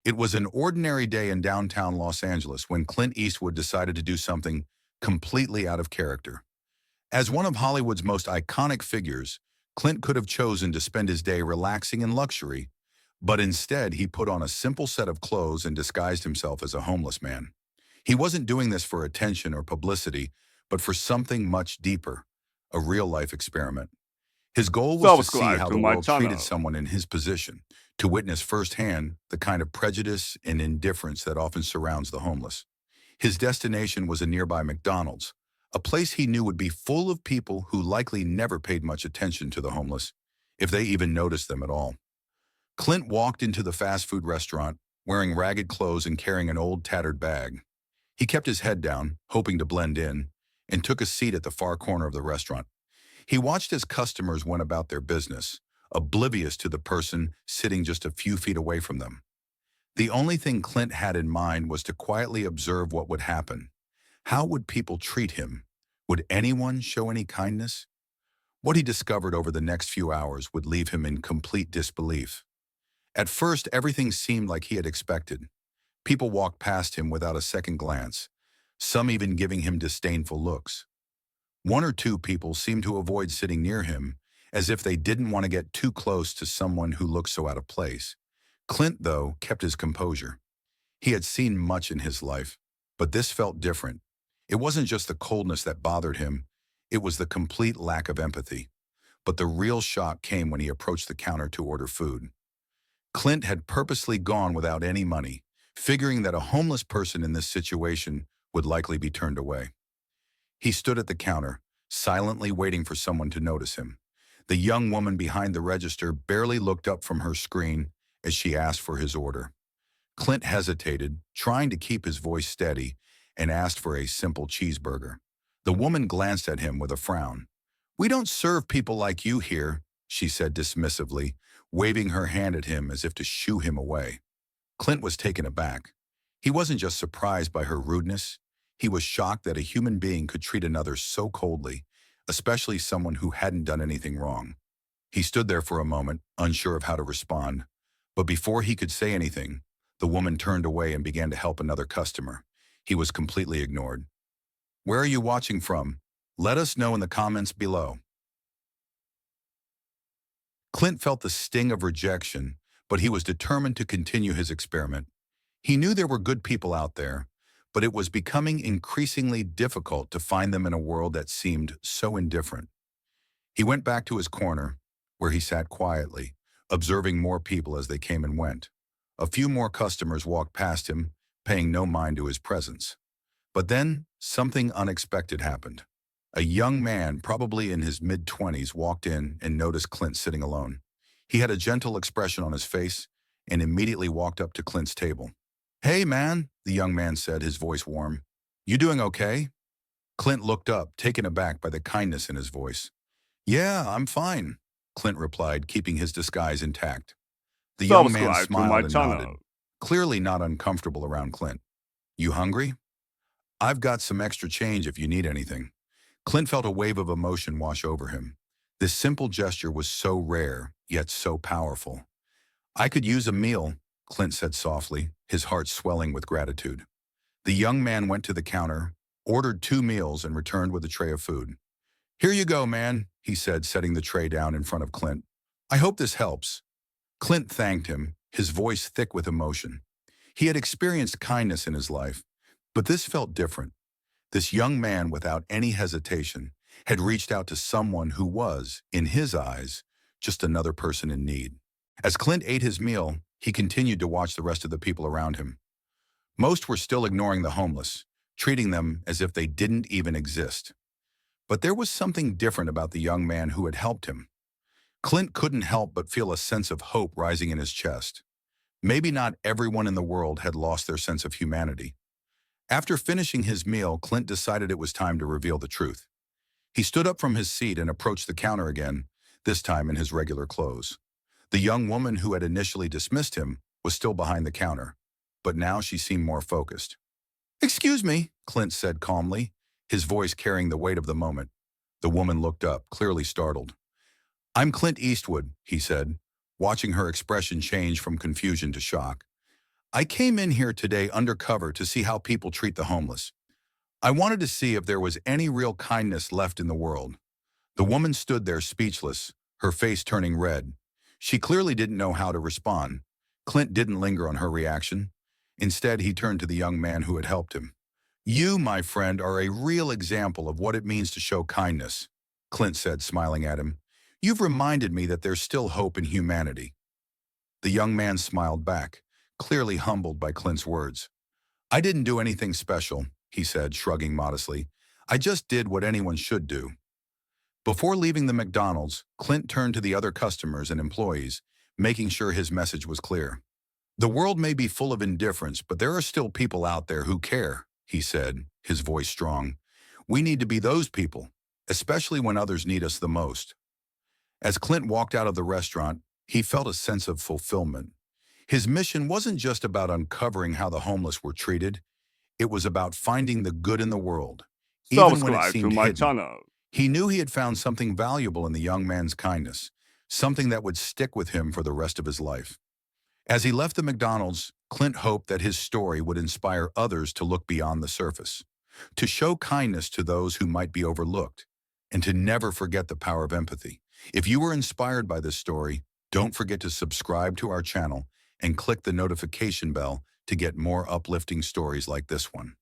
It was an ordinary day in downtown Los Angeles when Clint Eastwood decided to do something completely out of character. As one of Hollywood's most iconic figures, Clint could have chosen to spend his day relaxing in luxury, but instead he put on a simple set of clothes and disguised himself as a homeless man. He wasn't doing this for attention or publicity, but for something much deeper, a real-life experiment. His goal was to see Subscribe how to the my world treated channel. someone in his position, to witness firsthand the kind of prejudice and indifference that often surrounds the homeless. His destination was a nearby McDonald's, a place he knew would be full of people who likely never paid much attention to the homeless, if they even noticed them at all. Clint walked into the fast food restaurant, wearing ragged clothes and carrying an old tattered bag. He kept his head down, hoping to blend in, and took a seat at the far corner of the restaurant. He watched as customers went about their business, oblivious to the person sitting just a few feet away from them. The only thing Clint had in mind was to quietly observe what would happen. How would people treat him? Would anyone show any kindness? What he discovered over the next few hours would leave him in complete disbelief. At first, everything seemed like he had expected. People walked past him without a second glance, some even giving him disdainful looks. One or two people seemed to avoid sitting near him, as if they didn't want to get too close to someone who looked so out of place. Clint, though, kept his composure. He had seen much in his life, but this felt different. It wasn't just the coldness that bothered him, it was the complete lack of empathy. But the real shock came when he approached the counter to order food. Clint had purposely gone without any money, figuring that a homeless person in this situation would likely be turned away. He stood at the counter, silently waiting for someone to notice him. The young woman behind the register barely looked up from her screen as she asked for his order. Clint hesitated, trying to keep his voice steady, and asked for a simple cheeseburger. The woman glanced at him with a frown. "We don't serve people like you here," she said dismissively, waving her hand at him as if to shoo him away. Clint was taken aback. He wasn't just surprised by her rudeness. He was shocked that a human being could treat another so coldly, especially someone who hadn't done anything wrong. He stood there for a moment, unsure of how to respond. But before he could say anything, the woman turned away and began to help another customer. He was completely ignored. "Where are you watching from? Let us know in the comments below." Clint felt the sting of rejection, but he was determined to continue his experiment. He knew there were good people out there, but it was becoming increasingly difficult to find them in a world that seemed so indifferent. He went back to his corner, where he sat quietly, observing more people as they came and went. A few more customers walked past him, paying no mind to his presence. But then, something unexpected happened. A young man, probably in his mid-20s, walked in and noticed Clint sitting alone. He had a gentle expression on his face and immediately walked up to Clint's table. "Hey, man," the young man said, his voice warm. "You doing okay?" Clint looked up, taken aback by the kindness in his voice. "Yeah, I'm fine," Clint replied, keeping his disguise intact. The young man Subscribe to my smiled and nodded, channel. clearly not uncomfortable around Clint. "You hungry? I've got some extra change if you need anything." Clint felt a wave of emotion wash over him. This simple gesture was so rare, yet so powerful. "I could use a meal," Clint said softly, his heart swelling with gratitude. The young man went to the counter, ordered 2 meals, and returned with a tray of food. "Here you go, man," he said, setting the tray down in front of Clint. "I hope this helps." Clint thanked him, his voice thick with emotion. He had experienced kindness in his life, but this felt different. This young man, without any hesitation, had reached out to someone who was, in his eyes, just another person in need. As Clint ate his meal, he continued to watch the rest of the people around him. Most were still ignoring the homeless, treating them as if they didn't even exist. But there was something different about the young man who had helped him. Clint couldn't help but feel a sense of hope rising in his chest. Maybe not everyone in the world had lost their sense of humanity. After finishing his meal, Clint decided it was time to reveal the truth. He stood up from his seat and approached the counter again, this time in his regular clothes. The young woman who had initially dismissed him was still behind the counter, but now she seemed more focused. "Excuse me," Clint said calmly, his voice carrying the weight of the moment. The woman looked up, clearly startled. "I'm Clint Eastwood," he said, watching her expression change from confusion to shock. I came in here today undercover to see how people treat the homeless. I wanted to see if there was any real kindness left in the world. The woman stood there speechless, her face turning red. She clearly didn't know how to respond. Clint didn't linger on her reaction. Instead, he turned to the young man who had helped him. You, my friend, are a real example of what it means to show kindness, Clint said, smiling at him. You've reminded me that there's still hope in humanity. The young man smiled back, clearly humbled by Clint's words. I didn't do anything special, he said, shrugging modestly. I just did what anyone should do. Before leaving the McDonald's, Clint turned to the other customers and employees, making sure his message was clear. The world may be full of indifference, but there are still people out there who care, he said, his voice strong. We need to be those people, especially when others need us the most. As Clint walked out of the restaurant, he felt a sense of fulfillment. His mission wasn't just about uncovering how the homeless were treated, it was about finding the good in the world, even when it Subscribe to seemed my hidden. channel. He knew he had found something valuable in the young man's kindness, something that would stick with him for the rest of his life. As he left the McDonald's, Clint hoped that his story would inspire others to look beyond the surface, to show kindness to those who might be overlooked, and to never forget the power of empathy. If you were inspired by this story, don't forget to subscribe to our channel and click the notification bell to get more uplifting stories like this one.